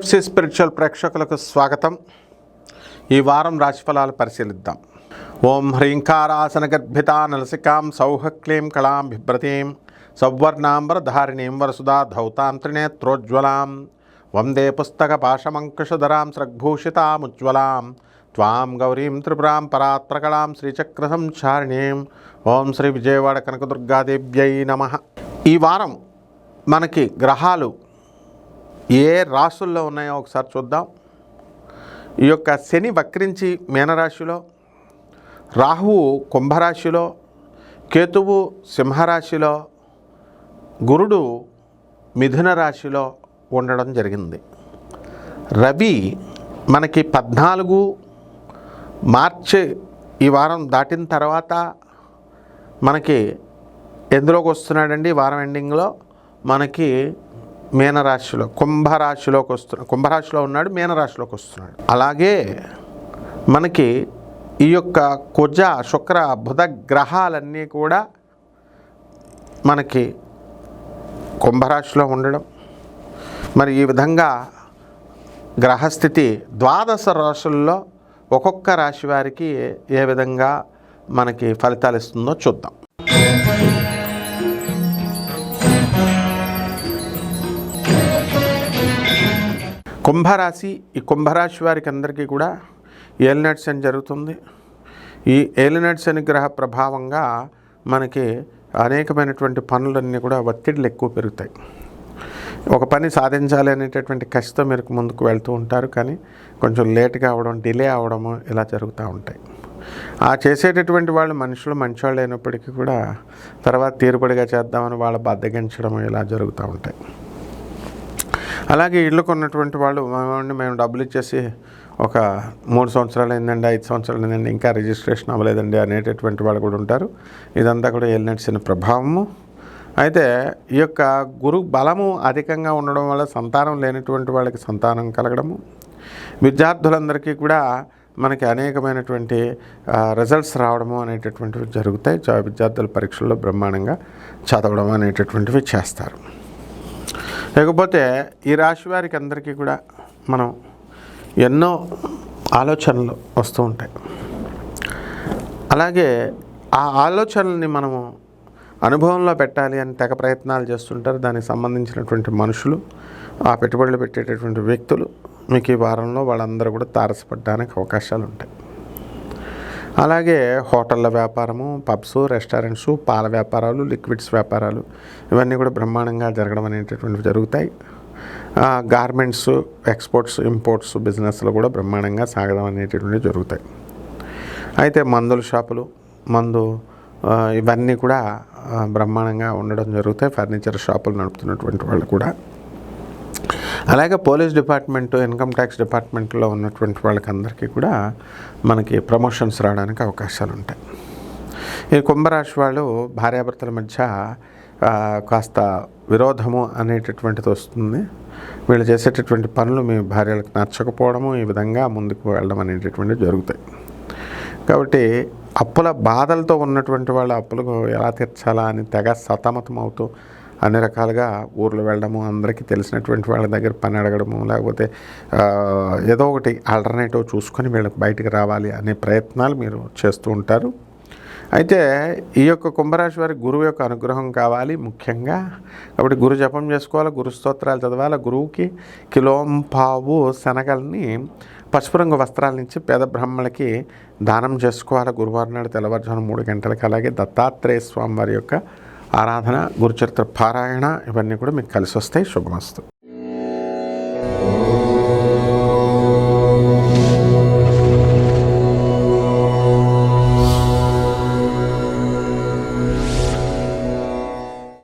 PFC spiritual ప్రేక్షకులకు స్వాగతం. ఈ వారం రాశిఫలాలు పరిశీలిద్దాం. ఓం హ్రీంకారాసన గర్భితా నలసికాం సౌహక్లీం కళాం బిభ్రతీం సౌవర్ణాంబరధారిణీం వరసుదా ధౌతాంత్రినేత్రోజ్వలాం వందే పుస్తక పాశమంకుశధరాం స్రగ్భూషితాముజ్వలాం త్వాం గౌరీం త్రిపురాం పరాత్రకళాం శ్రీచక్ర సంచారిణీం. ఓం శ్రీ విజయవాడ కనకదుర్గాదేవ్యై నమః. ఈ వారం మనకి గ్రహాలు ఏ రాశుల్లో ఉన్నాయో ఒకసారి చూద్దాం. ఈ యొక్క శని వక్రించి మీనరాశిలో, రాహువు కుంభరాశిలో, కేతువు సింహరాశిలో, గురుడు మిథున రాశిలో ఉండడం జరిగింది. రవి మనకి 14 మార్చి ఈ వారం దాటిన తర్వాత మనకి ఎందులోకి వస్తున్నాడండి? వారం ఎండింగ్లో మనకి మీనరాశిలో కుంభరాశిలో ఉన్నాడు, మీనరాశిలోకి వస్తున్నాడు. అలాగే మనకి ఈ యొక్క కుజ శుక్ర బుధ గ్రహాలన్నీ కూడా మనకి కుంభరాశిలో ఉండడం, మరి ఈ విధంగా గ్రహస్థితి 12 రాశుల్లో ఒక్కొక్క రాశి వారికి ఏ విధంగా మనకి ఫలితాలు ఇస్తుందో చూద్దాం. కుంభరాశి, ఈ కుంభరాశి వారికి అందరికీ కూడా ఏలినాటి శని జరుగుతుంది. ఈ ఏలినాటి శని గ్రహ ప్రభావంగా మనకి అనేకమైనటువంటి పనులన్నీ కూడా ఒత్తిడిలు ఎక్కువ పెరుగుతాయి. ఒక పని సాధించాలి అనేటటువంటి కష్టం మీరు ముందుకు వెళ్తూ ఉంటారు, కానీ కొంచెం లేట్గా అవ్వడం, డిలే అవ్వడము ఇలా జరుగుతూ ఉంటాయి. ఆ చేసేటటువంటి వాళ్ళు మనుషులు మంచివాళ్ళు అయినప్పటికీ కూడా తర్వాత తీరుబడిగా చేద్దామని వాళ్ళు బద్దగించడం ఇలా జరుగుతూ ఉంటాయి. అలాగే ఇళ్ళు కొన్నటువంటి వాళ్ళు మేము డబ్బులు ఇచ్చేసి ఒక 3 సంవత్సరాలు అయిందండి, 5 సంవత్సరాలు అయిందండి, ఇంకా రిజిస్ట్రేషన్ అవ్వలేదండి అనేటటువంటి వాళ్ళు కూడా ఉంటారు. ఇదంతా కూడా ఏలినాటి శని ప్రభావము. అయితే ఈ యొక్క గురు బలము అధికంగా ఉండడం వల్ల సంతానం లేనటువంటి వాళ్ళకి సంతానం కలగడము, విద్యార్థులందరికీ కూడా మనకి అనేకమైనటువంటి రిజల్ట్స్ రావడము అనేటటువంటివి జరుగుతాయి. విద్యార్థుల పరీక్షల్లో బ్రహ్మాండంగా చదవడం అనేటటువంటివి చేస్తారు. లేకపోతే ఈ రాశి వారికి అందరికీ కూడా మనం ఎన్నో ఆలోచనలు వస్తూ ఉంటాయి. అలాగే ఆ ఆలోచనల్ని మనము అనుభవంలో పెట్టాలి అని తెగ ప్రయత్నాలు చేస్తుంటారు. దానికి సంబంధించినటువంటి మనుషులు, ఆ పెట్టుబడులు పెట్టేటటువంటి వ్యక్తులు మీకు ఈ వారంలో వాళ్ళందరూ కూడా తారసపడడానికి అవకాశాలు ఉంటాయి. అలాగే హోటళ్ళ వ్యాపారము, పబ్స్, రెస్టారెంట్స్, పాల వ్యాపారాలు, లిక్విడ్స్ వ్యాపారాలు ఇవన్నీ కూడా బ్రహ్మాండంగా జరగడం అనేటటువంటివి జరుగుతాయి. గార్మెంట్స్, ఎక్స్పోర్ట్స్, ఇంపోర్ట్స్ బిజినెస్లు కూడా బ్రహ్మాండంగా సాగడం అనేటటువంటివి జరుగుతాయి. అయితే మందుల షాపులు, ఇవన్నీ కూడా బ్రహ్మాండంగా ఉండడం జరుగుతాయి. ఫర్నిచర్ షాపులు నడుపుతున్నటువంటి వాళ్ళు కూడా, అలాగే పోలీస్ డిపార్ట్మెంటు, ఇన్కమ్ ట్యాక్స్ డిపార్ట్మెంట్లో ఉన్నటువంటి వాళ్ళకి అందరికీ కూడా మనకి ప్రమోషన్స్ రావడానికి అవకాశాలు ఉంటాయి. ఈ కుంభరాశి వాళ్ళు భార్యాభర్తల మధ్య కాస్త విరోధము అనేటటువంటిది వస్తుంది. వీళ్ళు చేసేటటువంటి పనులు మీ భార్యలకు నచ్చకపోవడము, ఈ విధంగా ముందుకు వెళ్ళడం అనేటటువంటివి జరుగుతాయి. కాబట్టి అప్పుల బాధలతో ఉన్నటువంటి వాళ్ళు అప్పులు ఎలా తీర్చాలా అని తెగ సతమతం అవుతూ అన్ని రకాలుగా ఊర్లు వెళ్ళడము, అందరికీ తెలిసినటువంటి వాళ్ళ దగ్గర పని అడగడము, లేకపోతే ఏదో ఒకటి ఆల్టర్నేటివ్ చూసుకొని వీళ్ళకి బయటికి రావాలి అనే ప్రయత్నాలు మీరు చేస్తూ ఉంటారు. అయితే ఈ యొక్క కుంభరాశి వారికి గురువు యొక్క అనుగ్రహం కావాలి ముఖ్యంగా. కాబట్టి గురు జపం చేసుకోవాలి, గురు స్తోత్రాలు చదవాలి. గురువుకి కిలోంపావు శనగల్ని పసుపు రంగు వస్త్రాల నుంచి పేద బ్రాహ్మణులకి దానం చేసుకోవాలి గురువారం నాడు తెల్లవారుజామున 3 గంటలకి. అలాగే దత్తాత్రేయ స్వామి వారి యొక్క ఆరాధన, గురుచరిత్ర పారాయణ ఇవన్నీ కూడా మీకు కలిసి వస్తాయి. శుభమస్తు.